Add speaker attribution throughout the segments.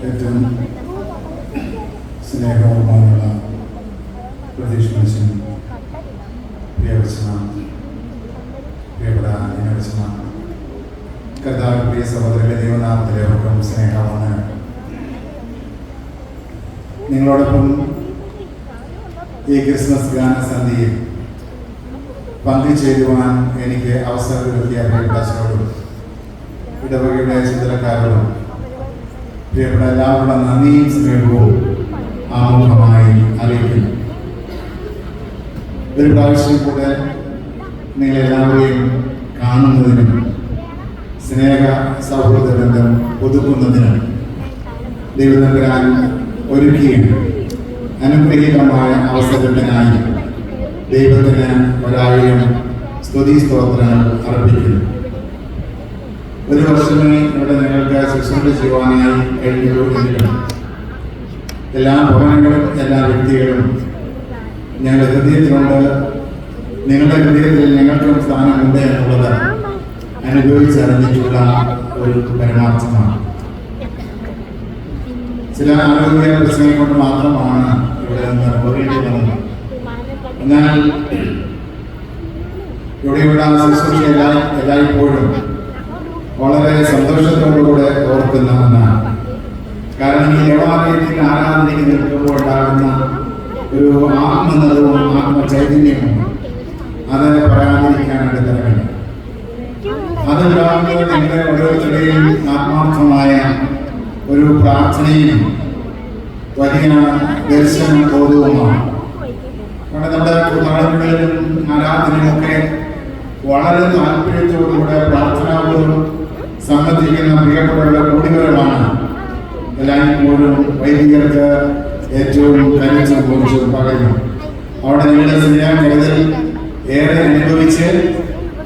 Speaker 1: ഏറ്റവും സ്നേഹവുമായുള്ള പ്രതീക്ഷ മനുഷ്യൻ പ്രിയപ്പെട്ട ദിനവച്ചന കർത്താവ് പ്രിയ സഹോദരന്റെ ദൈവനാമത്തിലെ അവർക്കും സ്നേഹമാണ്. നിങ്ങളോടൊപ്പം ഈ ക്രിസ്മസ് ഗാനസന്ധിയിൽ പങ്കുചേരുവാൻ എനിക്ക് അവസരം നൽകിയ പ്രിയപ്പെട്ടവരോടും ഇടവകയുടെ ചുമതലക്കാരോടും പ്രിയപ്പെട്ട എല്ലാവരുടെ നന്ദിയും സ്നേഹവും ആമുഖമായി അറിയിക്കുന്നു. ഒരു പ്രാവശ്യം കൂടെ നിങ്ങളെല്ലാവരെയും കാണുന്നതിനും സ്നേഹ സൗഹൃദ ബന്ധം പുതുക്കുന്നതിനും ദൈവതമ്പുരാൻ ഒരുക്കിയ അനുഗ്രഹീതമായ അവസരത്തിനായി ദൈവത്തിന് 1000 സ്തുതി സ്തോത്രങ്ങൾ അർപ്പിക്കുന്നു. ഒരു വർഷമേ ഇവിടെ നിങ്ങൾക്ക് ശുശ്രൂഷ ചെയ്യുവാനായി കഴിഞ്ഞുവെങ്കിലും എല്ലാ ഭവനങ്ങളും എല്ലാ വ്യക്തികളും ഞങ്ങളുടെ ഹൃദയത്തിലുണ്ട്. നിങ്ങളുടെ ഹൃദയത്തിൽ ഞങ്ങൾക്കും സ്ഥാനമുണ്ട് എന്നുള്ളത് അനുഭവിച്ചറിഞ്ഞിട്ടുള്ള ഒരു പരമാർത്ഥമാണ്. ചില ആരോഗ്യ പ്രശ്നങ്ങൾ കൊണ്ട് മാത്രമാണ് ഇവിടെ നിന്ന് പോകേണ്ടി വന്നത്. എന്നാൽ ഇവിടെയുള്ള ശുശ്രൂഷ എല്ലായ്പ്പോഴും വളരെ സന്തോഷത്തോടുകൂടെ ഓർക്കുന്ന ഒന്നാണ്. കാരണം ഈ ദേവാലയത്തിൽ ആരാധനയ്ക്ക് നിൽക്കുമ്പോൾ ഉണ്ടാകുന്ന ഒരു ആത്മനിറവും ആത്മചൈതന്യവും അത് പറയാതിരിക്കാനായിട്ട് തരമില്ല. അതുണ്ടാകുന്നത് നിങ്ങളുടെ ഓരോരുത്തരുടെയും ആത്മാർത്ഥമായ ഒരു പ്രാർത്ഥനയും വലിയ ദർശന ബോധവുമാണ്. കാരണം നമ്മുടെ നാടുകളിലും ആരാധനയുമൊക്കെ വളരെ താല്പര്യത്തോടുകൂടെ പ്രാർത്ഥനാപൂർവ്വം സംബന്ധിക്കുന്ന പ്രിയപ്പെട്ടവരുടെ കൂടിവരവാണ് എല്ലായ്പ്പോഴും വൈദികർക്ക് ഏറ്റവും കരുത്തും കുറിച്ചും പകരുന്നു. അവിടെ നിങ്ങളുടെ സ്നേഹം കരുതൽ ഏറെ അനുഭവിച്ച്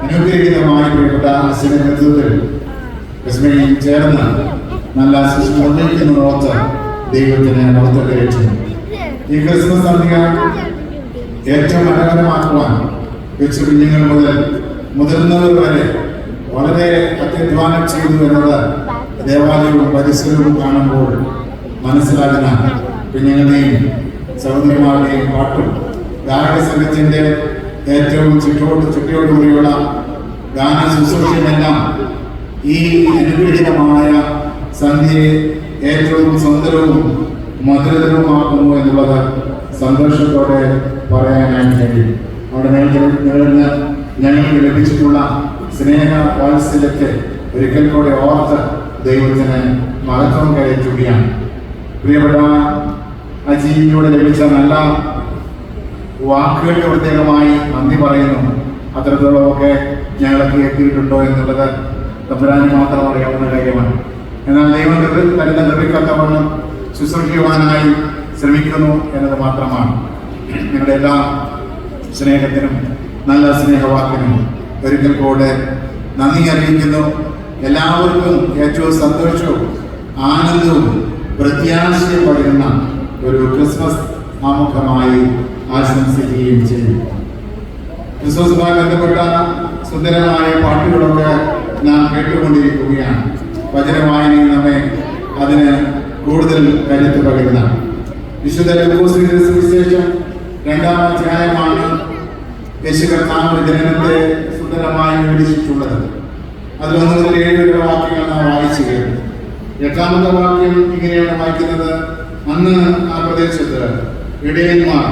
Speaker 1: അനുഗ്രഹീതമായി പ്രിയപ്പെട്ട അച്ഛന്റെ നേതൃത്വത്തിൽ ക്രിസ്മയിൽ ചേർന്ന് നല്ല നിർണ്ണയിക്കുന്നതോർത്ത് ദൈവത്തിന് ഓർത്തകരച്ചു. ഈ ക്രിസ്മസ് സന്ധ്യ ഏറ്റവും മനോഹരമാക്കുവാൻ കൊച്ചു കുഞ്ഞുങ്ങൾ മുതൽ മുതിർന്നവർ വരെ വളരെ അത്യധ്വാനം ചെയ്തു എന്നത് ദേവാലയവും പരിസരവും കാണുമ്പോൾ മനസ്സിലാകുന്ന കുഞ്ഞുങ്ങളുടെയും സഹോദരിമാരുടെയും പാട്ടും ഗായക സംഘത്തിന്റെ ഏറ്റവും ചുറ്റിയോടുകൂടിയുള്ള ഗാന ശുശ്രൂഷയെല്ലാം ഈ അനുഗ്രഹീതമായ സന്ധ്യയെ ഏറ്റവും സുന്ദരവും മധുരതരവുമാക്കുന്നു എന്നുള്ളത് സന്തോഷത്തോടെ പറയാനായി കഴിയും. അവിടെ ഞങ്ങൾക്ക് ലഭിച്ചിട്ടുള്ള സ്നേഹ വാത്സല്യത്തെ ഒരിക്കൽ കൂടെ ഓർത്ത് ദൈവത്തിന് മഹത്വം കയറ്റുകയാണ്. പ്രിയപ്പെട്ട അജീവിലൂടെ ലഭിച്ച നല്ല വാക്കുകൾക്ക് പ്രത്യേകമായി നന്ദി പറയുന്നു. അത്രത്തോളമൊക്കെ ഞങ്ങളൊക്കെ എത്തിയിട്ടുണ്ടോ എന്നുള്ളത് തമ്പുരാന് മാത്രം അറിയാവുന്ന കാര്യമാണ്. എന്നാൽ ദൈവം നിർമ്മിക്കത്തവണ്ണം ശുശ്രൂഷിക്കുവാനായി ശ്രമിക്കുന്നു എന്നത് മാത്രമാണ്. നിങ്ങളുടെ എല്ലാ സ്നേഹത്തിനും നല്ല സ്നേഹവാക്കിനും ഒരിക്കൽ കൂടെ നന്ദി അറിയിക്കുന്നു. എല്ലാവർക്കും ഏറ്റവും സന്തോഷവും ആനന്ദവും പ്രത്യാശയും പകരുന്ന ഒരു ക്രിസ്മസ് ആമുഖമായി ആശംസിക്കുകയും ചെയ്യും. ക്രിസ്മസുമായി ബന്ധപ്പെട്ട സുന്ദരമായ പാട്ടുകളൊക്കെ നാം കേട്ടുകൊണ്ടിരിക്കുകയാണ്. വചനവായനയിൽ നമ്മെ അതിന് കൂടുതൽ കരുത്ത് പകരുന്ന വിശുദ്ധ ലൂക്കോസിന്റെ സുവിശേഷം 2-ാം അധ്യായമാണ് യേശു കർത്താവിന്റെ ജനനത്തെ സുന്ദരമായി വിവരിച്ചിട്ടുള്ളത്. അതിൽ 1 മുതൽ 7 വരെ വാക്യങ്ങൾ നാം വായിച്ചു കേട്ടു. 8-ാമത്തെ വാക്യം ഇങ്ങനെയാണ് വായിക്കുന്നത്: അന്ന് ആ പ്രദേശത്ത് ഇടയന്മാർ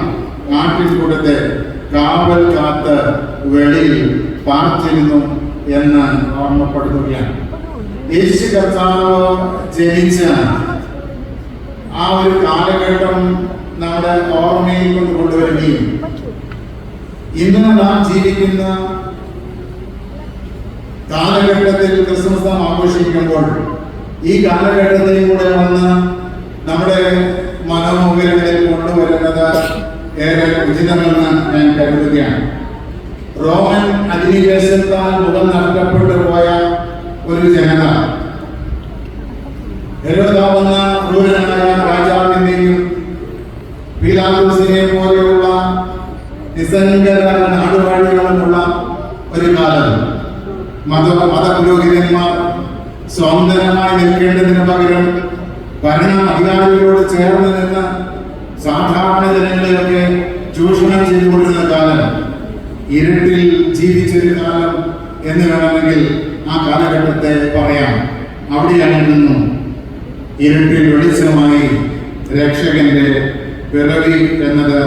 Speaker 1: ആട്ടിൻകൂട്ടത്തെ കാവൽ കാത്ത് വെളിയിൽ പാർത്തിരുന്നു എന്ന് ഓർമ്മപ്പെടുത്തുകയാണ്. യേശു കർത്താവ് ജനിച്ച ആ ഒരു കാലഘട്ടം നമ്മുടെ ഓർമ്മയിൽ കൊണ്ടുവരികയും ഇന്ന് നാം ജീവിക്കുന്ന കാലഘട്ടത്തിൽ ക്രിസ്മസ് നാം ആഘോഷിക്കുമ്പോൾ ഈ കാലഘട്ടത്തിൽ കൂടെ വന്ന് നമ്മുടെ മനോമുഖരങ്ങളിൽ കൊണ്ടുവരുന്നത് ഏറെ ഉചിതമെന്ന് ഞാൻ കരുതുകയാണ്. റോമൻ അധിനിവേശത്താൽ മുഖം നഷ്ടപ്പെട്ടു പോയ ഒരു ജനത ഹെരോദാവെന്ന ക്രൂരനായ രാജാവിന്റെയും പീലാത്തോസിനെ പോലെയുള്ള നിസ്സംഗത നാടുവാഴികളുമുള്ള ഒരു കാലം മതപുരോഹിതന്മാർ സ്വതന്ത്രമായി നിൽക്കേണ്ടതിന് പകരം ഭരണ അധികാരികളോട് ചേർന്ന് നിന്ന് സാധാരണ ജനങ്ങളെയൊക്കെ ചൂഷണം ചെയ്തുകൊണ്ടിരുന്ന കാലം, ഇരുട്ടിൽ ജീവിച്ചൊരു കാലം എന്ന് വേണമെങ്കിൽ ആ കാലഘട്ടത്തെ പറയാം. അവിടെയായിരുന്നു ഇരുട്ടിൽ വെളിച്ചമായി രക്ഷകന്റെ പിറവി എന്നത്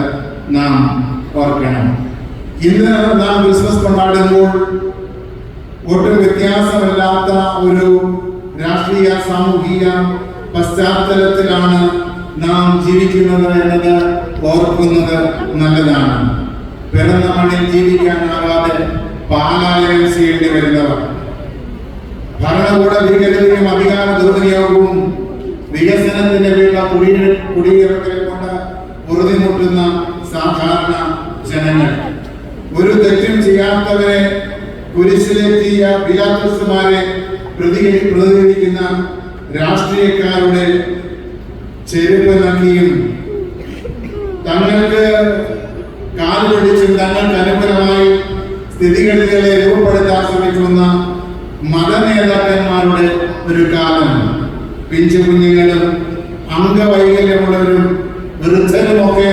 Speaker 1: നാം ഓർക്കണം. ഇന്ന് നാം ക്രിസ്മസ് കൊണ്ടാടുമ്പോൾ ഒട്ടും വ്യത്യാസമില്ലാത്ത ഒരു രാഷ്ട്രീയ സാമൂഹിക പശ്ചാത്തലത്തിലാണ് നാം ജീവിക്കുന്നത് എന്നത് ഓർക്കുന്നത് നല്ലതാണ്. പിറന്ന മണ്ണിൽ ജീവിക്കാനാവാതെ പാലായനം ചെയ്യേണ്ടി വരുന്നവർ, ഭരണകൂട ഭീകരതയും അധികാര ദുർവിനിയോഗവും വികസനത്തിന്റെ പേരിലുള്ള കുടിയിറക്കലെ കൊണ്ട് പൊറുതിമുട്ടുന്ന സാധാരണ ജനങ്ങൾ, ഒരു തെറ്റും ചെയ്യാത്തവരെ കുരിശിലെത്തിയ പിലാത്തോസുമാരെ പ്രതികരിക്കുന്ന രാഷ്ട്രീയക്കാരുടെ ചെരുപ്പ് നക്കിയും തങ്ങൾക്ക് കാലുപിടിച്ചും തങ്ങൾക്ക് അനുകൂലമായി സ്ഥിതിഗതികളെ രൂപപ്പെടുത്താൻ ശ്രമിക്കുന്ന മതനേതാക്കന്മാരുടെ ഒരു കാലം. പിഞ്ചു കുഞ്ഞുങ്ങളും അംഗവൈകല്യമുള്ളവരും വൃദ്ധരുമൊക്കെ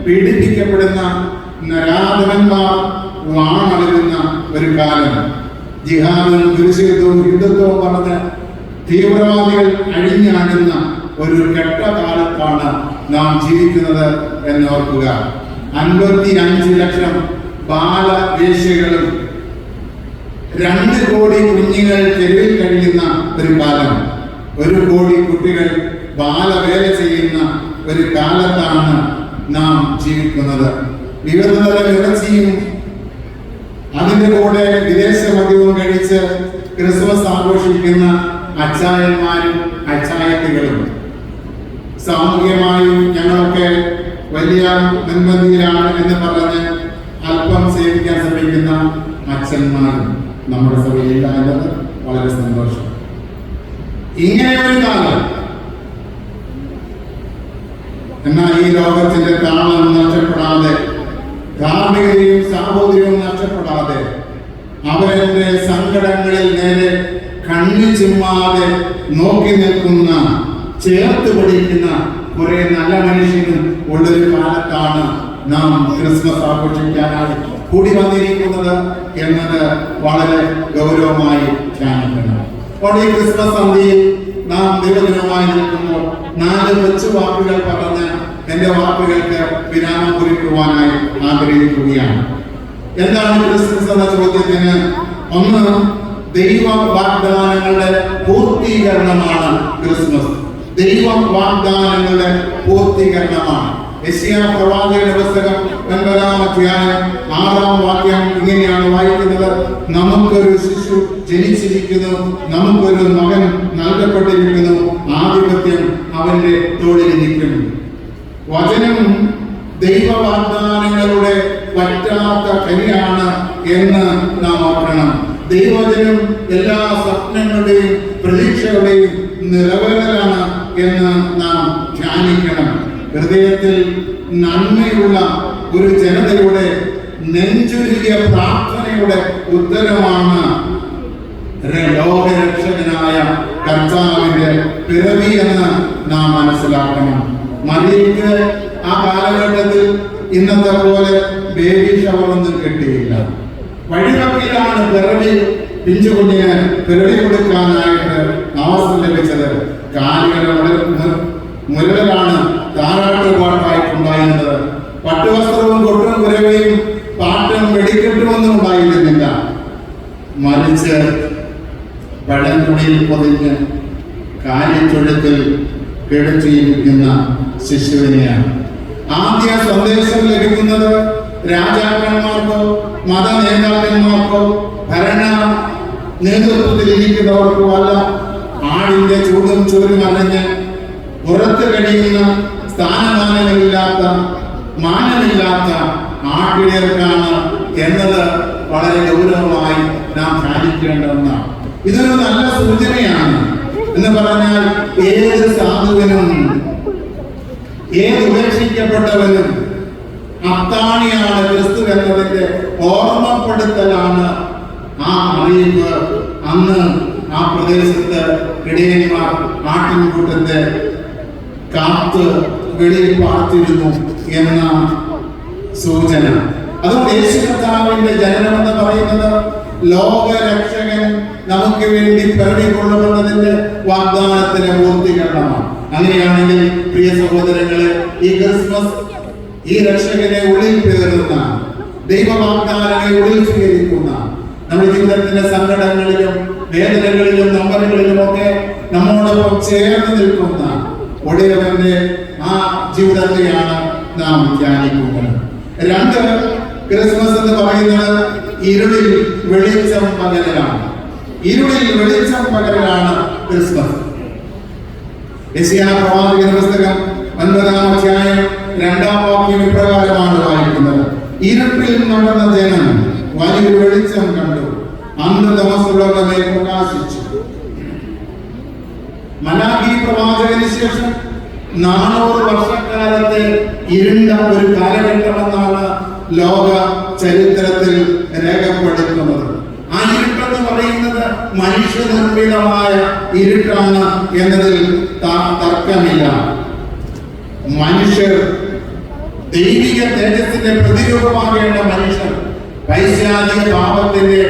Speaker 1: പീഡിപ്പിക്കപ്പെടുന്ന നരാധനന്മാർ വാണളിരുന്ന ഒരു കാലം. ജിഹാദും കുരിശുദ്ധവും ഹിന്ദുത്വവും പറഞ്ഞ് തീവ്രവാദികൾ അഴിഞ്ഞാടുന്ന ഒരു കെട്ടകാലത്താണ് നാം ജീവിക്കുന്നത് എന്നോർക്കുക. 55 ലക്ഷം ബാലവേശ്യകളും 2 കോടി കുഞ്ഞുങ്ങൾ തെരുവിൽ കഴിയുന്ന ഒരു കാലം, 1 കോടി കുട്ടികൾ ബാലവേല ചെയ്യുന്ന ഒരു കാലത്താണ് നാം ജീവിക്കുന്നത്. വിവിധതരം ഇറച്ചിയും അതിന്റെ കൂടെ വിദേശ മദ്യവും കഴിച്ച് ക്രിസ്മസ് ആഘോഷിക്കുന്ന അച്ചായന്മാരും അച്ചായത്തികളും, സാമൂഹ്യമായി ഞങ്ങളൊക്കെ വലിയ മുൻപന്തിയിലാണ് എന്ന് പറഞ്ഞ് അല്പം സേവിക്കാൻ ശ്രമിക്കുന്ന അച്ഛന്മാരും നമ്മുടെ സഭയിലില്ല എന്നത് വളരെ സന്തോഷം. ഇങ്ങനെ ഒരു കാലം, എന്നാൽ ഈ ലോകത്തിന്റെ താളം നഷ്ടപ്പെടാതെ, ധാർമ്മികതയും സാഹോദര്യവും നഷ്ടപ്പെടാതെ, അവരുടെ സങ്കടങ്ങളിൽ നേരെ കണ്ണു ചിമ്മാതെ നോക്കി നിൽക്കുന്ന, ചേർത്ത് പിടിക്കുന്ന കുറെ നല്ല മനുഷ്യരും ഉള്ളൊരു കാലത്താണ് നാം ക്രിസ്മസ് ആഘോഷിക്കാനായി കൂടി വന്നിരിക്കുന്നത് എന്നത് വളരെ ഗൗരവമായി ധ്യാനിക്കണം. അപ്പോൾ ഈ ക്രിസ്മസ് സന്ധ്യയിൽ നാം ദൈവദിനമായി നിൽക്കുമ്പോൾ 4 കൊച്ചു വാക്കുകൾ പറഞ്ഞ് എന്റെ വാക്കുകൾക്ക് വിരാമം കുറിക്കുവാനായി ആഗ്രഹിക്കുകയാണ്. എന്താണ് ക്രിസ്മസ് എന്ന ചോദ്യത്തിന്, ഒന്ന്, ദൈവ വാഗ്ദാനങ്ങളുടെ പൂർത്തീകരണമാണ് ക്രിസ്മസ്. ദൈവ വാഗ്ദാനങ്ങളുടെ പൂർത്തീകരണമാണ്. യെശയ്യാ പ്രവാചകന്റെ പുസ്തകം 9-ാം അധ്യായം 6-ാം വാക്യം ഇങ്ങനെയാണ് വായിക്കുന്നത്: നമുക്കൊരു ശിശു ജനിച്ചിരിക്കുന്നു, നമുക്കൊരു മകൻ നൽകപ്പെട്ടിരിക്കുന്നു, ആധിപത്യം അവന്റെ തോളിലിരിക്കും. വചനം ദൈവ വാഗ്ദാനങ്ങളുടെ പറ്റാത്ത ഖനിയാണ് എന്ന് നാം ഓർക്കണം. ദൈവവചനം എല്ലാ സ്വപ്നങ്ങളുടെയും പ്രതീക്ഷകളുടെയും നിറവേറലാണ് എന്ന് നാം ധ്യാനിക്കണം. ഹൃദയത്തിൽ നന്മയുള്ള ഒരു ജനതയുടെ നെഞ്ചുരുകിയ പ്രാർത്ഥനയുടെ ഉത്തരമാണ് ലോകരക്ഷകനായ കർത്താവിന്റെ പിറവി എന്ന് നാം മനസ്സിലാക്കണം. മരിയയ്ക്ക് ആ കാലഘട്ടത്തിൽ ഇന്നത്തെ പോലെ ബേബി ഷവറൊന്നും കിട്ടിയില്ല. വഴിവക്കിലാണ് പിറവി പിഞ്ചുകുഞ്ഞിന് പിറവി കൊടുക്കാനായിട്ട് അവസരം ലഭിച്ചത്. കാലുകളുടെ മുരലാണ് താരാട്ടുപാട്ടായിട്ടുണ്ടായിരുന്നത്. പട്ടുവസ്ത്രവും കൊട്ടും കുരവയും പാട്ടും വെടിക്കെട്ടുമൊന്നും ഉണ്ടായിരുന്നില്ല. മറിച്ച് പഴംതുണിയിൽ പൊതിഞ്ഞ് കാലിത്തൊഴുത്തിൽ കിടത്തിയിരിക്കുന്ന ശിശുവിനെയാണ്. ആദ്യ സന്ദേശം ലഭിക്കുന്നത് രാജാക്കന്മാർക്കോ മത നേതാക്കന്മാർക്കോ ഭരണ നേതൃത്വത്തിൽ ഇരിക്കുന്നവർക്കോ അല്ല. ആടിന്റെ ചൂടും ചോരും അറിഞ്ഞ് പുറത്ത് കഴിയുന്ന സ്ഥാനമാനമില്ലാത്ത മാനമില്ലാത്ത ആട്ടിടർക്കാണ് എന്നത് വളരെ ഗൗരവമായി നാം ധ്യാനിക്കേണ്ട ഒന്നാണ്. ഇതൊരു നല്ല സൂചനയാണ്. എന്ന് പറഞ്ഞാൽ ഏത് സാധുവിനും ഏത് ഉപേക്ഷിക്കപ്പെട്ടവനും അത്താണിയാണ് ക്രിസ്തു എന്നതിന്റെ ഓർമ്മപ്പെടുത്തലാണ് ആ അറിയിപ്പ്. അന്ന് ആ പ്രദേശത്ത് ഇടയന്മാർ ആട്ടിൻകൂട്ടത്തെ കാത്ത് വെളിയിൽ പാർത്തിരുന്നു എന്ന സൂചന. അതുകൊണ്ട് യേശു കർത്താവിന്റെ ജനനം എന്ന് പറയുന്നത് ലോകരക്ഷകൻ നമുക്ക് വേണ്ടി പിറവികൊള്ളുമെന്നതിന്റെ വാഗ്ദാനത്തിന്റെ പൂർത്തീകരണമാണ്. അങ്ങനെയാണെങ്കിൽ പ്രിയ സഹോദരങ്ങളെ, ഈ ക്രിസ്മസ് ഈ രക്ഷകനെ ഉള്ളിൽ പേറുന്ന, ദൈവവാഗ്ദാനങ്ങളെ ഉള്ളിൽ സ്വീകരിക്കുന്ന, നമ്മുടെ ജീവിതത്തിന്റെ സങ്കടങ്ങളിലും വേദനകളിലും നൊമ്പരങ്ങളിലും ഒക്കെ നമ്മോടൊപ്പം ചേർന്ന് നിൽക്കുന്ന ഒടുവിന്റെ ആ ജീവിതത്തെയാണ് നാം ധ്യാനിക്കുന്നത്. രണ്ട്, ക്രിസ്മസ് എന്ന് പറയുന്നത് ഇരുളിൽ വെളിച്ചം പകരലാണ്. ഇരുളിൽ വെളിച്ചം പകരലാണ് ക്രിസ്മസ്. യെശയ്യാ പ്രവാചകന്റെ പുസ്തകം 9-ാം അധ്യായം 2-ാം വാക്യം ഇപ്രകാരമാണ് വായിക്കുന്നത്: ഇരുട്ടിൽ നടന്ന ജനം വലിയൊരു വെളിച്ചം കണ്ടു, അന്ധതമസ്സുള്ളവരുടെ മേൽ പ്രകാശിച്ചു. മലാഖി പ്രവാചകന് ശേഷം 400 വർഷക്കാലത്തെ ഇരുണ്ട ഒരു കാലഘട്ടമെന്നാണ് ലോക ചരിത്രത്തിൽ രേഖപ്പെടുത്തുന്നത്. ആ ഇരുട്ടെന്ന് പറയുന്നത് മനുഷ്യനിർമ്മിതമായ ഇരുട്ടാണ് എന്നതിൽ തർക്കമില്ല. മനുഷ്യർ ദൈവിക തേജസ്സിന്റെ പ്രതിരൂപമാകേണ്ട മനുഷ്യർ പൈശാചിക പാപത്തിന്റെ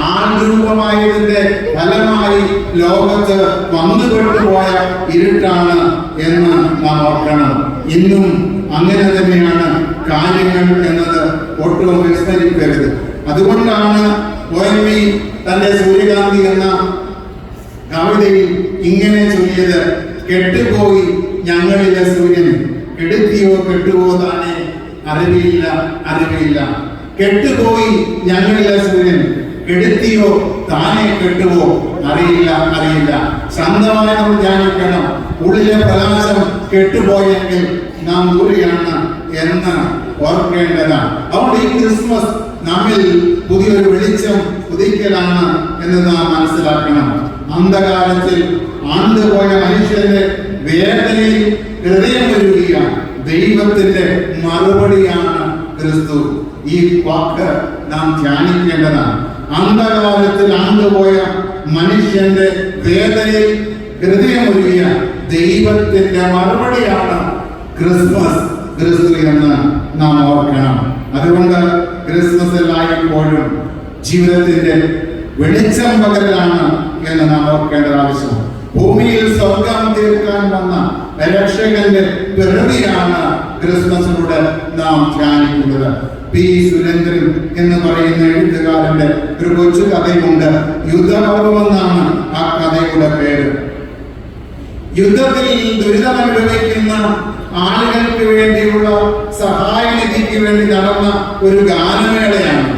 Speaker 1: ആൾരൂപമായതിന്റെ ഫലമായി ലോകത്ത് വന്നുകൊണ്ടുപോയ ഇരുട്ടാണ് എന്ന് നാം ഓർക്കണം. ഇന്നും അങ്ങനെ തന്നെയാണ് കാര്യങ്ങൾ എന്നത് ഒട്ടും വിസ്മരിക്കരുത്. അതുകൊണ്ടാണ് ONV തന്റെ സൂര്യകാന്തി എന്ന കവിതയിൽ ഇങ്ങനെ ചൊല്ലിയത്: കെട്ടുപോയി ഞങ്ങളിലെ സൂര്യൻ, കെടുത്തിയോ കെട്ടുവോ താനെ അറിവില്ല അറിവില്ല. കെട്ടുപോയി ഞങ്ങളിലെ സൂര്യൻ, കെടുത്തിയോ താനെ കെട്ടുവോ അറിയില്ല അറിയില്ല. ശാന്തമായി നമ്മൾ ധ്യാനിക്കണം. ഉള്ളിലെ പ്രകാശം കെട്ടുപോയെങ്കിൽ നാം ദൂരെയാണ് എന്ന് ഓർക്കേണ്ടതാണ്. അതുകൊണ്ട് ഈ ക്രിസ്മസ് നമ്മിൽ പുതിയൊരു വെളിച്ചം ഉദിക്കലാണ് എന്ന് നാം മനസ്സിലാക്കണം. അന്ധകാരത്തിൽ ആണ്ടുപോയ മനുഷ്യന്റെ വേദനയിൽ ഹൃദയമൊരുകിയ ദൈവത്തിന്റെ മറുപടിയാണ് ക്രിസ്തു. ഈ വാക്ക് നാം ധ്യാനിക്കേണ്ടതാണ്. അന്ധകാരത്തിൽ ആണ്ടുപോയ മനുഷ്യന്റെ വേദനയിൽ ഹൃദയമൊരുകിയ ദൈവത്തിന്റെ മറുപടിയാണ് ക്രിസ്തു എന്ന് നാം ഓർക്കണം. അതുകൊണ്ട് ക്രിസ്മസ് എല്ലായ്പ്പോഴും ജീവിതത്തിന്റെ വെളിച്ചം പകരലാണ് എന്ന് നാം ഓർക്കേണ്ടത് ആവശ്യം. ഭൂമിയിൽ സ്വർഗം തീർക്കാൻ വന്ന രക്ഷകന്റെ പിറവിയാണ് ക്രിസ്മസിലൂടെ നാം ധ്യാനിക്കുന്നത്. പി. സുരേന്ദ്രൻ എന്ന് പറയുന്ന എഴുത്തുകാരന്റെ ഒരു കൊച്ചു കഥയുണ്ട്. യുദ്ധപർവമെന്നാണ് ആ കഥയുടെ പേര്. യുദ്ധത്തിൽ ദുരിതമനുഭവിക്കുന്ന ആളുകൾക്ക് വേണ്ടിയുള്ള സഹായനിധിക്ക് വേണ്ടി നടന്ന ഒരു ഗാനമേളയാണ്.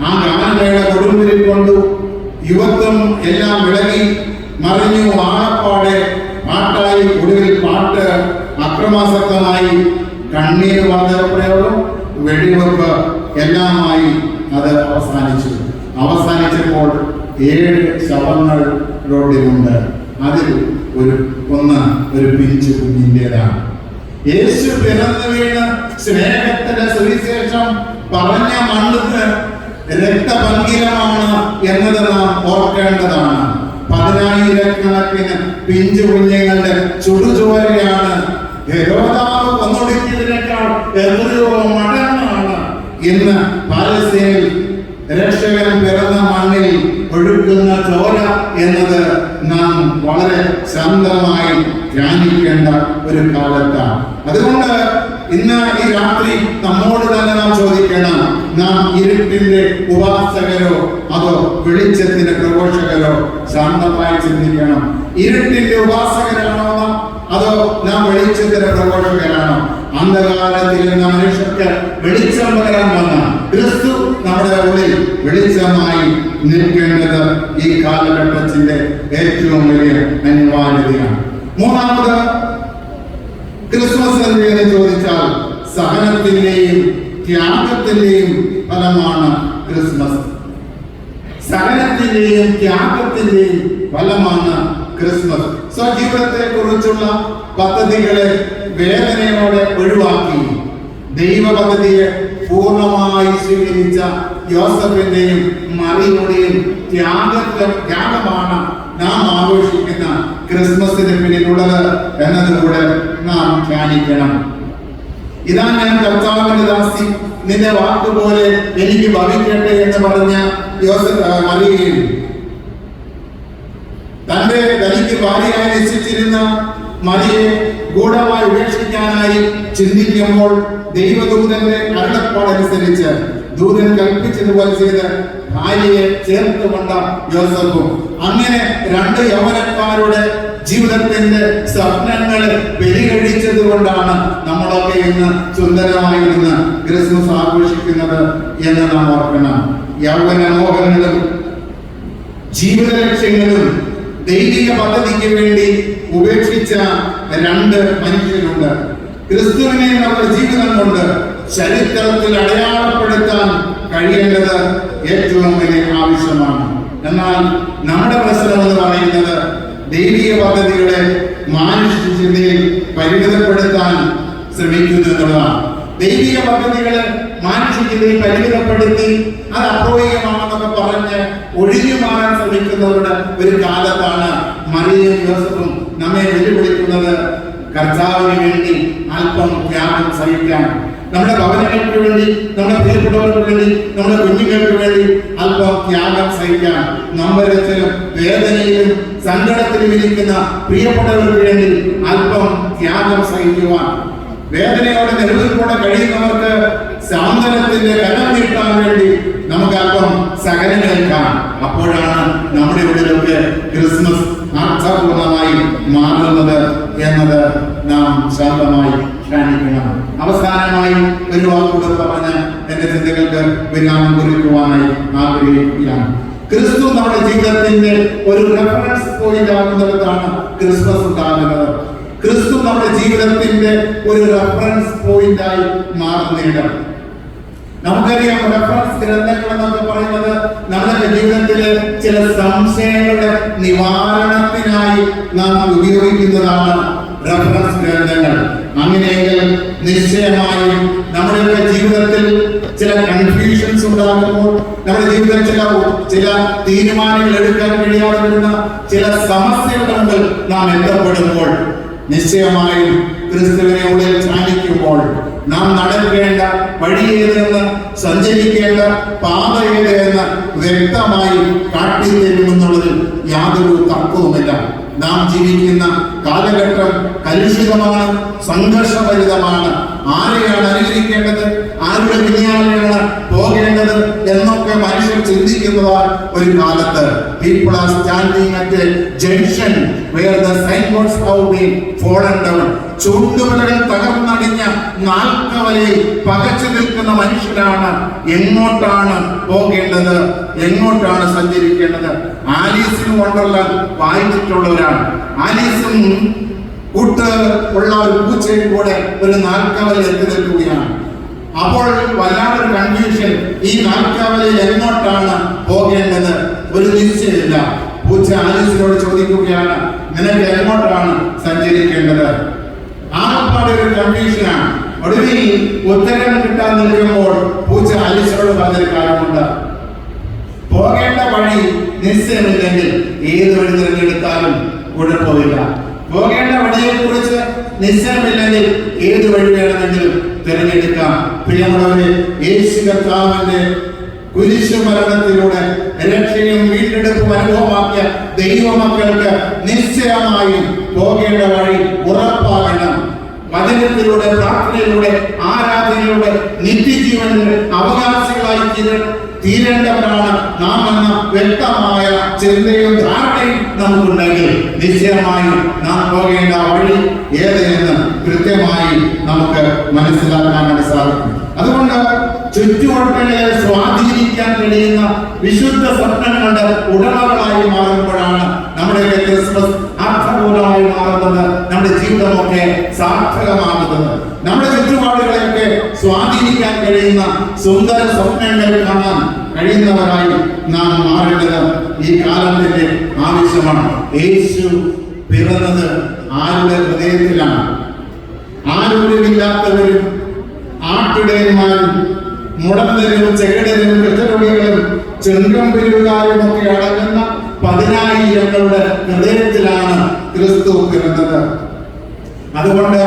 Speaker 1: ആ ഗാനമേള കൊടുമ്പിരിൽ കൊണ്ടു. യുവത്വം എല്ലാം വിളകി മറിഞ്ഞു. ആളപ്പാടെ പാട്ടായി. ഒടുവിൽ പാട്ട് അക്രമാസക്തമായി. കണ്ണീര് വാതകപ്രയോഗം, വെടിവെപ്പ് എല്ലാമായി അത് അവസാനിച്ചപ്പോൾ 7 ശവങ്ങൾ റോഡിലുണ്ട്. അതിൽ ഒരു പിഞ്ചു കുഞ്ഞിൻ്റെതാണ്. യേശു പിറന്നു വീണ് സ്നേഹത്തിന്റെ സുവിശേഷം പറഞ്ഞ മണ്ണിന് രക്തപങ്കിലമാണ് എന്നത് നാം ഓർക്കേണ്ടതാണ്. 10,000-കണക്കിന് പിഞ്ചു കുഞ്ഞുങ്ങളുടെ ചുടുചോരയാണ് ഹെരോദാവ് കൊന്നൊടുക്കിയതിനേക്കാൾ എത്രയോ മടങ്ങാണ് ഇന്ന് പാലസ്തീനിൽ രക്ഷകൻ പിറന്ന മണ്ണിൽ ഒഴുക്കുന്ന ചോര എന്നത് നാം വളരെ ശാന്തമായി ധ്യാനിക്കേണ്ട ഒരു കാലത്താണ്. അതുകൊണ്ട് ഇന്ന് ഈ രാത്രി നമ്മോട് തന്നെ നാം ചോദിക്കണം: നാം ഇരുട്ടിന്റെ ഉപാസകരോ അതോ വെളിച്ചത്തിന്റെ പ്രഘോഷകരോ? ശാന്തമായി ചിന്തിക്കണം. ഇരുട്ടിന്റെ ഉപാസകരാണോ നാം, അതോ നാം വെളിച്ചത്തിന്റെ പ്രഘോഷകരാണോ? അന്ധകാരത്തിൽ നിന്ന് മനുഷ്യർക്ക് വെളിച്ചം പകരാൻ വന്ന ക്രിസ്തു നമ്മുടെ ഉള്ളിൽ വെളിച്ചമായി നിൽക്കേണ്ടത് ഈ കാലഘട്ടത്തിന്റെ ഏറ്റവും വലിയ അനിവാര്യതയാണ്. മൂന്നാമത്, ക്രിസ്മസ് എന്ന് ചോദിച്ചാൽ സഹനത്തിന്റെയും ത്യാഗത്തിന്റെയും ഫലമാണ് ക്രിസ്മസ്. സഹനത്തിന്റെയും ത്യാഗത്തിന്റെയും ഫലമാണ് ക്രിസ്മസ്. സ്വജീവിതത്തെ കുറിച്ചുള്ള പദ്ധതികളെ വേദനയോടെ ഒഴിവാക്കി ദൈവ പദ്ധതിയെ പൂർണ്ണമായി സ്വീകരിച്ച യോസഫിന്റെയും മറിയുടെയും ത്യാഗമാണ് നാം ആഘോഷിക്കുന്ന ക്രിസ്മസിന് പിന്നിലുള്ളത് എന്നതുകൂടെ നാം ധ്യാനിക്കണം. ഇതാ ഞാൻ കർത്താവിന്റെ ദാസി, നിന്റെ വാക്കുപോലെ എനിക്ക് ഭവിക്കട്ടെ എന്ന് പറഞ്ഞ മറിയയും തന്റെ തനിക്ക് ഭാര്യയായി നിശ്ചയിച്ചിരുന്ന മറിയെ ഗൂഢമായി ഉപേക്ഷിക്കാനായി ചിന്തിക്കുമ്പോൾ ദൈവദൂതന്റെ അരുളപ്പാടനുസരിച്ച് ദൂതൻ കൽപ്പിച്ചതുപോലെ ചെയ്ത് ഭാര്യയെ ചേർത്തുകൊണ്ട യോസഫും അങ്ങനെ രണ്ട് യൗവനക്കാരുടെ ജീവിതത്തിന്റെ സ്വപ്നങ്ങളെ ബലികഴിച്ചത് കൊണ്ടാണ് നമ്മളൊക്കെ ഇന്ന് സുന്ദരമായി ഇന്ന് ക്രിസ്മസ് ആഘോഷിക്കുന്നത് എന്ന് നാം ഓർക്കണം. യൗവന മോഹങ്ങളും ജീവിത ലക്ഷ്യങ്ങളും ദൈവിക പദ്ധതിക്ക് വേണ്ടി ഉപേക്ഷിച്ച രണ്ട് മനുഷ്യരുണ്ട്. ക്രിസ്തുവിനെ നമ്മുടെ ജീവിതം കൊണ്ട് ചരിത്രത്തിൽ അടയാളപ്പെടുത്താൻ കഴിയേണ്ടത് ഏറ്റവും വലിയ ആവശ്യമാണ്. എന്നാൽ നമ്മുടെ പ്രശ്നം എന്ന് പറയുന്നത് ദൈവിക പദ്ധതികളെ മാനുഷിക ചിന്തയിൽ പരിമിതപ്പെടുത്താൻ ശ്രമിക്കുന്നു എന്നുള്ളതാണ്. ദൈവിക പദ്ധതികളെ മാനുഷിക ചിന്തയിൽ പരിമിതപ്പെടുത്തി അത് അപ്രോഹികമാണെന്നൊക്കെ പറഞ്ഞ് ഒഴിഞ്ഞു മാറാൻ ശ്രമിക്കുന്നവരുടെ ഒരു കാലത്താണ് മറിയയും യോസഫും നമ്മെ വെല്ലുവിളിക്കുന്നത്. കർത്താവിന് വേണ്ടി അല്പം ത്യാഗം സഹിക്കാൻ, നമ്മുടെ ഭവനങ്ങൾക്ക് വേണ്ടി, നമ്മുടെ പ്രിയപ്പെട്ടവർക്ക് വേണ്ടി, നമ്മുടെ കുഞ്ഞുങ്ങൾക്ക് വേണ്ടി അല്പം ത്യാഗം സഹിക്കാൻ, നമ്പരത്തിലും വേദനയിലും സങ്കടത്തിലും ഇരിക്കുന്ന പ്രിയപ്പെട്ടവർക്ക് വേണ്ടി അല്പം ത്യാഗം സഹിക്കുവാൻ, വേദനയോടെ നിലനിൽപ്പോടെ കഴിയുന്നവർക്ക് സാന്ത്വനത്തിന്റെ കരം നീട്ടാൻ വേണ്ടി നമുക്ക് അല്പം സഹനമേൽക്കാം. അപ്പോഴാണ് നമ്മുടെ ഉള്ളിലൊക്കെ ക്രിസ്മസ് അർത്ഥപൂർണമായി മാറുന്നത് എന്നത് നാം ശാന്തമായി ധ്യാനിക്കണം. അവസാനമായി ഒരു വാക്കുകൂടെ പറഞ്ഞ് എന്റെ ചിന്തകൾക്ക് വിരാമം കുറിക്കുവാനായി ആഗ്രഹിക്കുകയാണ്. ക്രിസ്തു നമ്മുടെ ജീവിതത്തിന്റെ ഒരു റെഫറൻസ് പോയിന്റ് ആകുന്നിടത്താണ് ക്രിസ്മസ് ഉണ്ടാകുന്നത്. ക്രിസ്തു നമ്മുടെ ജീവിതത്തിന്റെ ഒരു റെഫറൻസ് പോയിന്റായി മാറുന്നിടം. നമുക്കറിയാം, റെഫറൻസ് ഗ്രന്ഥങ്ങൾ എന്നൊക്കെ പറയുന്നത് നമ്മുടെ ജീവിതത്തിലെ ചില സംശയങ്ങളുടെ നിവാരണത്തിനായി നാം ഉപയോഗിക്കുന്നതാണ് റെഫറൻസ് ഗ്രന്ഥങ്ങൾ. അങ്ങനെയെങ്കിൽ നിശ്ചയമായും നമ്മുടെ ജീവിതത്തിൽ ചില കൺഫ്യൂഷൻസ് ഉണ്ടാകുമ്പോൾ, നമ്മുടെ ജീവിതത്തിൽ ചില തീരുമാനങ്ങൾ എടുക്കാൻ കഴിയാതെ വരുന്ന ചില സമസ്യകളുടെ മുമ്പിൽ നാം എത്തപ്പെടുമ്പോൾ, നിശ്ചയമായും ക്രിസ്തുവിനെ ഉള്ളിൽ ധ്യാനിക്കുമ്പോൾ നാം നടക്കേണ്ട വഴി ഏതെന്ന്, സഞ്ചരിക്കേണ്ട പാത ഏതെന്ന് വ്യക്തമായി കാട്ടിത്തരുമെന്നുള്ളതിൽ യാതൊരു തർക്കവുമില്ല. നാം ജീവിക്കുന്ന കാലഘട്ടം കലുഷിതമാണ്, സംഘർഷഭരിതമാണ്. ആരെയാണ് അനുകരിക്കേണ്ടത്, ആരുടെ പിന്നാലെയാണ് പോകേണ്ടത് എന്നൊക്കെ മനുഷ്യർ ചിന്തിക്കുന്നതാൽ ഒരു കാലത്ത് people are standing at a junction where the signboards have been fallen down. ചുണ്ടുവിരൽ തകർന്നടിഞ്ഞ നാൽക്കവലയിൽ പകച്ചു നിൽക്കുന്ന മനുഷ്യരാണ്. എങ്ങോട്ടാണ് പോകേണ്ടത്, എങ്ങോട്ടാണ് സഞ്ചരിക്കേണ്ടത്? ആലീസിന് വണ്ടർലാൻഡ് വായിച്ചിട്ടുള്ളവരാണ്. ആലീസും കൂട്ട് ഉള്ള ഒരു പൂച്ചയും കൂടെ ഒരു നാൽക്കവലയിൽ എത്തി നിൽക്കുകയാണ്. അപ്പോൾ വല്ലാതൊരു കൺഫ്യൂഷൻ. ഈ നാൽക്കവലയിൽ എങ്ങോട്ടാണ് പോകേണ്ടത് ഒരു നിശ്ചയമില്ല. പൂച്ച ആലീസിനോട് ചോദിക്കുകയാണ്, നിനക്ക് എങ്ങോട്ടാണ് സഞ്ചരിക്കേണ്ടത്? ആകപ്പാടെ ഒരു കൺഫ്യൂഷനാണ്. ഒടുവിൽ ഉത്തരം കിട്ടാൻ നിൽക്കുമ്പോൾ പൂച്ച ആലീസിനോട് പറഞ്ഞൊരു കാര്യമുണ്ട്, പോകേണ്ട വഴി നിശ്ചയമില്ലെങ്കിൽ ഏത് വഴി തിരഞ്ഞെടുത്താലും കുഴപ്പമില്ല. പോകേണ്ട വഴിയെ കുറിച്ച് നിശ്ചയമില്ലെങ്കിൽ ഏത് വഴി വേണമെങ്കിലും തിരഞ്ഞെടുക്കാം. പ്രിയമുള്ളവരെ, യേശു കർത്താവിന്റെ കുരിശു മരണത്തിലൂടെ രക്ഷയും വീണ്ടെടുപ്പും അനുഭവമാക്കിയ ദൈവമക്കൾക്ക് നിശ്ചയമായും പോകേണ്ട വഴി ഉറപ്പാകണം. വചനത്തിലൂടെ, പ്രാർത്ഥനയിലൂടെ, ആരാധനയിലൂടെ നിത്യജീവനിൽ അവകാശികളായി തീരേണ്ടവരാണ് നാം എന്ന വ്യക്തമായ ചിന്തയും ധാരണയും നമുക്കുണ്ടെങ്കിൽ നിശ്ചയമായും നാം പോകേണ്ട വഴി ഏതെന്ന് കൃത്യമായി നമുക്ക് മനസ്സിലാക്കാൻ സാധിക്കും. അതുകൊണ്ട് ചുറ്റുവട്ടങ്ങളെ സ്വാധീനിക്കാൻ കഴിയുന്ന വിശുദ്ധ സ്വപ്നങ്ങളുടെ ഉടമകളായി മാറുമ്പോഴാണ് നമ്മുടെ ക്രിസ്മസ് അർത്ഥപൂർണമായി മാറുന്നത്, നമ്മുടെ ജീവിതമൊക്കെ സാർത്ഥകമാകുന്നത്. നമ്മുടെ ചുറ്റുപാടുകളെയൊക്കെ സ്വാധീനിക്കാൻ കഴിയുന്ന സുന്ദര സ്വപ്നങ്ങൾ കാണാൻ കഴിയുന്നവരായി നാം മാറേണ്ടത് ഈ കാലത്തിന്റെ ആവശ്യമാണ്. യേശു പിറന്നത് ആരുടെ ഹൃദയത്തിലാണ്? ആരോഗ്യമില്ലാത്തവരും ആട്ടിടയന്മാരും മുടന്തരും ചെകിടരും കൃതരോഗികളും ചെങ്കം പിരിവുകാരും ഒക്കെ അടങ്ങുന്ന പതിനായിരങ്ങളുടെ ഹൃദയത്തിലാണ് ക്രിസ്തു പിറന്നത്. അതുകൊണ്ട്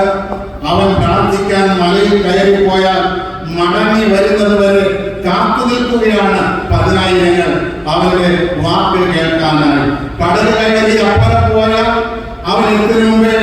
Speaker 1: അവൻ പ്രാർത്ഥിക്കാൻ മലയിൽ കയറിപ്പോയാൽ മടങ്ങി വരുന്നത് വരെ കാത്തു നിൽക്കുകയാണ് പതിനായിരങ്ങൾ അവന്റെ വാക്ക് കേൾക്കാനായി. കടൽ കയറി അപ്പുറം പോയാൽ അവൻ എത്തുന്നതിന് മുമ്പേ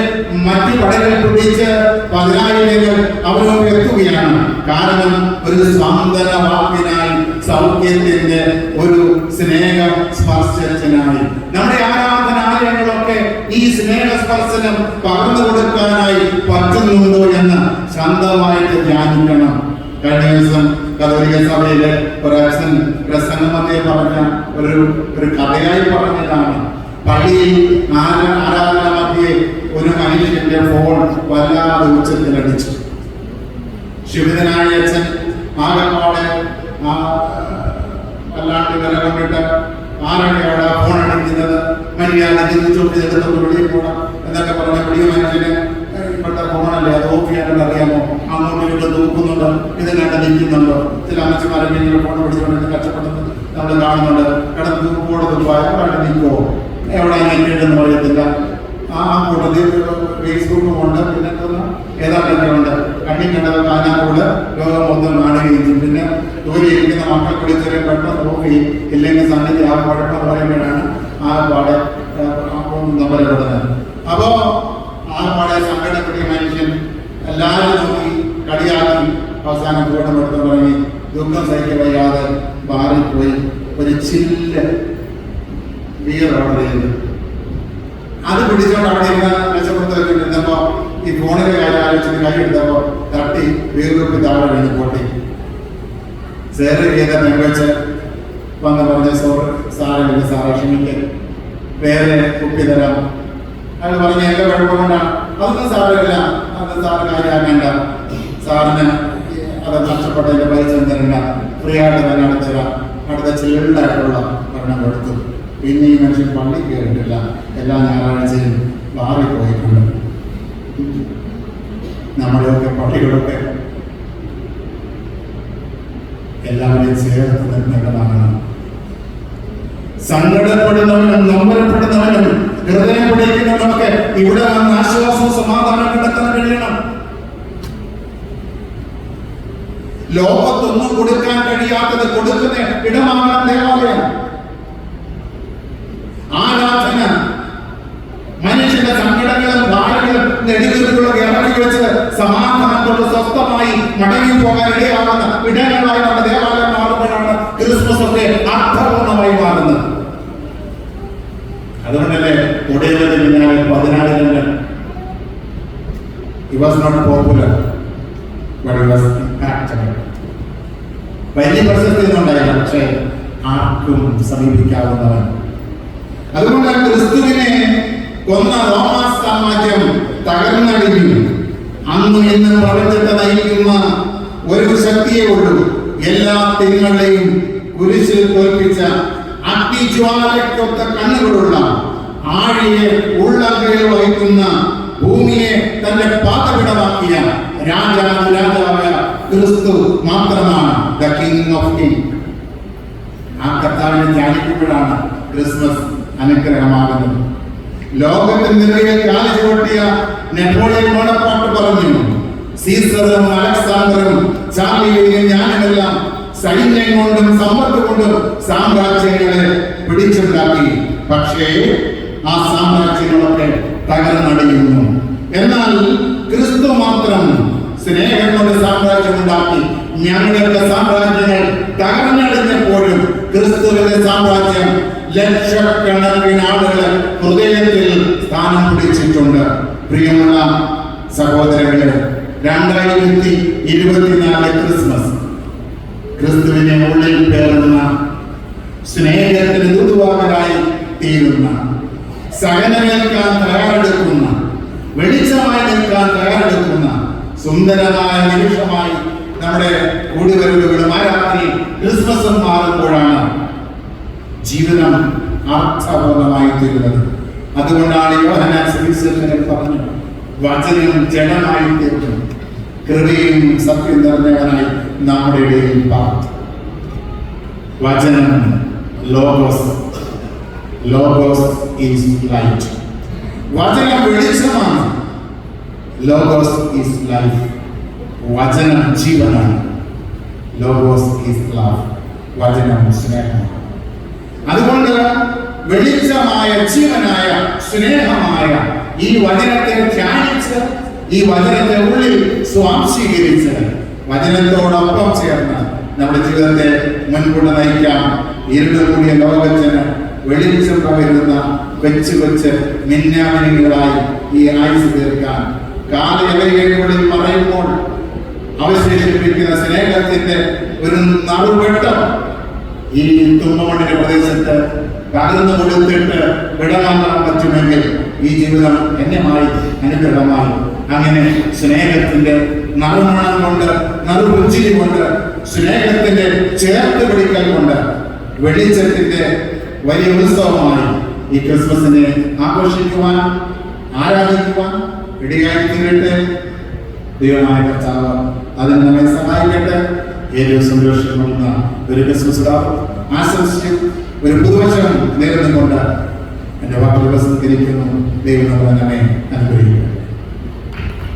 Speaker 1: മറ്റു കടകൾ പിടിച്ച് പതിനായിരങ്ങൾ അവനോട് എത്തുകയാണ്. കാരണം ഒരു സ്വാന്തന വാക്കിനായി, സൗഖ്യത്തിന്റെ ഒരു സ്നേഹ സ്പർശത്തിനായി. നമ്മുടെ ആരാധനാലയങ്ങളൊക്കെ ഈ സ്നേഹ സ്പർശനം പകർന്നു കൊടുക്കാനായി പറ്റുന്നുണ്ടോ എന്ന് ശാന്തമായിട്ട് ധ്യാനിക്കണം. കഴിഞ്ഞ ദിവസം കത്തോലിക്ക സഭയിലെ ഒരു അച്ഛൻ പ്രസംഗമത്തെ പറഞ്ഞ ഒരു കഥയായി പറഞ്ഞതാണ്. പള്ളിയിൽ ആരാധന മധ്യേ ഒരു മനുഷ്യന്റെ ഫോൺ വല്ലാതെ ഉച്ചത്തിലടിച്ചു. ശിവനായ അച്ഛൻ ആകപ്പാടെ വല്ലാണ്ട് വില കൊണ്ടിട്ട് ആരുടെ അവിടെ ഫോൺ അടിക്കുന്നത്, മര്യാദ ചിന്തിച്ചോട്ട് വെളിയിൽ പോകണം എന്നൊക്കെ പറഞ്ഞ വലിയ മനുഷ്യന് ഇപ്പോഴത്തെ ഫോണല്ലേ, അത് ഓഫ് ചെയ്യാനുള്ള അറിയാമോ, അങ്ങോട്ടും ഇങ്ങോട്ടും തൂക്കുന്നുണ്ടോ, ഇത് കണ്ട് നിൽക്കുന്നുണ്ടോ. ചില അമ്മച്ചിമാരൊക്കെ ഇങ്ങനെ ഫോൺ പിടിച്ചുകൊണ്ട് കഷ്ടപ്പെടുന്നത് നമ്മൾ കാണുന്നുണ്ട്. കിടന്ന് തൂക്കോടെ തൂപ്പായ അവിടെ നിൽക്കുമോ, എവിടെ നിൽക്കേണ്ടെന്ന് പറയത്തില്ല. ആ കൂട്ടത്തിൽ ഫേസ്ബുക്കും ഉണ്ട്, പിന്നെ ഏതാണ്ടൊക്കെ ഉണ്ട്. കണ്ണി കണ്ടതൊക്കെ അതിനകത്തൂടെ ലോകം മൊത്തം കാണുകയും ചെയ്യും. പിന്നെ ദൂരെ ഇരിക്കുന്ന മക്കൾ പിടിച്ചൊരു പെട്ടെന്ന് നോക്കി ഇല്ലെങ്കിൽ സന്നിധി ആ കുഴപ്പം പറയുമ്പോഴാണ് ആ പാടെ നമ്പരപ്പെടുന്നത്. അപ്പോ ആ പാടെ സങ്കടപ്പെട്ടിയ മനുഷ്യൻ എല്ലാവരും നോക്കി കളിയാക്കി അവസാനം കൂട്ടം എടുത്ത് തുടങ്ങി. ദുഃഖം സഹിക്കാൻ വയ്യാതെ ബാറിൽ പോയി ഒരു ചില്ല് ബിയർ ഓർഡർ ചെയ്തു. അത് പിടിച്ചോണ്ട് അവിടെ ഇരുന്ന മെച്ചപ്പെടുത്തൊക്കെ ഇരുന്നപ്പോ ഈ ഫോണിന്റെ കാര്യം ആലോചിച്ച് കൈ എടുത്തപ്പോ തട്ടി വീർപ്പ് താഴെ വീണ് പൊട്ടി. സേറെ ചെയ്ത പെൺവെച്ച് വന്ന് പറഞ്ഞ സാറില്ല സാറെ ക്ഷമിക്കാൻ, വേറെ കുപ്പി തരാം. അയാൾ പറഞ്ഞ എന്റെ കുഴപ്പമുണ്ടാ, അതൊന്നും സാറില്ല, അത് സാറ് കാര്യമാക്കേണ്ട, സാറിന് അത് നഷ്ടപ്പെട്ടതിന്റെ പൈസ തരണ്ട, ഫ്രീ ആയിട്ട് തന്നെ അടുത്ത ചില്ലുണ്ടായിട്ടുള്ള ഭരണം കൊടുത്തു. പിന്നെ ഈ മനുഷ്യൻ പള്ളി കയറിയിട്ടില്ല, എല്ലാ ഞായറാഴ്ചയും ബാറിൽ പോയിട്ടുണ്ട്. നമ്മുടെയൊക്കെ പള്ളികളൊക്കെ എല്ലാവരെയും ചേർത്ത് നിർത്തേണ്ടതാണ്. സങ്കടപ്പെടുന്നവനും നൊമ്പരപ്പെടുന്നവനും ഹൃദയം പിടിക്കുന്നവനൊക്കെ ഇവിടെ വന്ന് ആശ്വാസവും സമാധാനം കണ്ടെത്താൻ കഴിയണം. ലോകത്തൊന്നും കൊടുക്കാൻ കഴിയാത്തത് കൊടുക്കുന്ന ഇടമാണ് ദേവാലയം. ആരാധന മനുഷ്യന്റെ സങ്കടങ്ങളും ഭാരങ്ങളും നെടുകീർപ്പുകളും ഇറക്കി വെച്ച് സമാധാനത്തോട് സ്വസ്ഥമായി മടങ്ങി പോകാൻ ഇടയാവുന്ന ഇടങ്ങളായി നമ്മുടെ ദേവാലയം മാറുമ്പോഴാണ് ക്രിസ്മസ് ഒക്കെ അർത്ഥപൂർണമായി മാറുന്നത്. അതുകൊണ്ടല്ലേ ഉടയവന്റെ പിന്നാലെ 14 He was not popular, but he was impactful. വലിയ പ്രശസ്തി ഒന്നുണ്ടായില്ല, പക്ഷേ ആർക്കും സമീപിക്കാവുന്നവൻ. അതുകൊണ്ട് ക്രിസ്തുവിനെ കൊന്ന റോമാ സാമ്രാജ്യം തകർന്നടിഞ്ഞു. അന്ന് ഇന്ന് പ്രപഞ്ചത്തെ നയിക്കുന്ന ഒരു ശക്തിയേ ഉള്ളൂ. എല്ലാ തിന്മകളെയും കുരിശിൽ തോൽപ്പിച്ച അഗ്നിജ്വാലയ്ക്കൊത്ത കണ്ണുകളുള്ള ആഴിയെ ഉള്ളങ്കയിൽ വഹിക്കുന്ന ഭൂമിയെ തന്റെ പാതപിടമാക്കിയ രാജാവായ ക്രിസ്തു മാത്രമാണ് ദ കിങ് ഓഫ് കിങ്. ആ കർത്താവിനെ ധ്യാനിക്കുമ്പോഴാണ് ക്രിസ്മസ് അനുഗ്രഹമാകുന്നത്. ലോകത്തിൽ നിറയെ കാല് ചുവട്ടിയ നെപ്പോളിയൻ ബോണപ്പാർട്ട് പറഞ്ഞു, സീസറും അലക്സാണ്ടറും ചാർലിയും ഞാനുമെല്ലാം സൈന്യം കൊണ്ടും സമ്പത്ത് കൊണ്ടും സാമ്രാജ്യങ്ങളെ പിടിച്ചുണ്ടാക്കി. പക്ഷേ ആ സാമ്രാജ്യങ്ങളൊക്കെ തകർന്നടിയുന്നു. എന്നാൽ ക്രിസ്തു മാത്രം സ്നേഹം കൊണ്ട് സാമ്രാജ്യം ഉണ്ടാക്കി. ഞങ്ങളുടെ സാമ്രാജ്യങ്ങൾ തകർന്നടിഞ്ഞപ്പോഴും ക്രിസ്തുവിന്റെ സാമ്രാജ്യം ലക്ഷക്കണക്കിന് ആളുകളെ ഹൃദയത്തിൽ സ്ഥാനം പിടിച്ചിട്ടുണ്ട്. പ്രിയമുള്ള സഹോദരങ്ങളെ, 2024 ക്രിസ്മസ് ക്രിസ്തുവിനെ ഉള്ളിൽ പേറുന്ന, സ്നേഹത്തിന് ദൂതുവാഹകരായി തീരുന്ന, സഹനമേൽക്കാൻ തയ്യാറെടുക്കുന്ന, വെളിച്ചമായി നിൽക്കാൻ തയ്യാറെടുക്കുന്ന സുന്ദരമായ നിമിഷമായി നമ്മുടെ കൂടിവരവുകളും ആരാധന ക്രിസ്മസും മാറുമ്പോഴാണ് ജീവിതം അർത്ഥപൂർണമായി തീരുന്നത്. അതുകൊണ്ടാണ് യോഹന്നാൻ സുവിശേഷകൻ പറഞ്ഞു, വചനം ജഡമായി തീർന്നു, കൃപയും സത്യം നിറഞ്ഞവനായി നമ്മുടെ ഇടയിൽ പാർത്തു. വചനം ലോഗോസ് ലോഗോസ് ഈസ് ലൈറ്റ്. വചനം വെളിച്ചമാണ്. Logos is life. വചനം ജീവനാണ്. Logos is love. വചനം സ്നേഹമാണ്. അതുകൊണ്ട് വെളിച്ചമായ ജീവനായ സ്നേഹമായ ഈ വചനത്തെ ധ്യാനിച്ച്, ഈ വചനത്തെ ഉള്ളിൽ സ്വാംശീകരിച്ച്, വചനത്തോടൊപ്പം ചേർന്ന് നമ്മുടെ ജീവിതത്തെ മുൻപോട്ട് നയിക്കാം. ഇരുട്ട് കൂടിയ ലോകത്തിന് വെളിച്ചം പകരുന്ന വെച്ച് മിന്നാമിനികളായി ഈ ആയുസ് തീർക്കാൻ, കാലയവരികളിൽ പറയുമ്പോൾ അവശേഷിപ്പിക്കുന്ന സ്നേഹത്തിന്റെ ഒരു നറുവെട്ടം ഈ തുമ്പമണ്ണിന്റെ പ്രദേശത്ത് പകർന്നു കൊടുത്തിട്ട് വിടവാങ്ങാൻ പറ്റുമെങ്കിൽ ഈ ജീവിതം എന്നെമായി അനുഗ്രഹമായി. അങ്ങനെ സ്നേഹത്തിന്റെ നറുമണം കൊണ്ട്, നറുപുഞ്ചിരി കൊണ്ട്, സ്നേഹത്തിന്റെ ചേർത്ത് പിടിക്കൽ കൊണ്ട്, വെളിച്ചത്തിന്റെ വലിയ ഉത്സവമായി ഈ ക്രിസ്മസിനെ ആഘോഷിക്കുവാൻ, ആരാധിക്കുവാൻ ഇടയായി തീരട്ടെ. ദൈവമായ കർത്താവ് അതിന് നമ്മെ സഹായിക്കട്ടെ. ഏറ്റവും സന്തോഷമുള്ള ഒരു ക്രിസ്മസ് ആശംസിക്കും. ഒരു പുതുവർഷം നേരിടുന്നുകൊണ്ട് എൻ്റെ വാക്കുകൾ സംസ്കരിക്കുന്നു. ദൈവം നമ്മളെ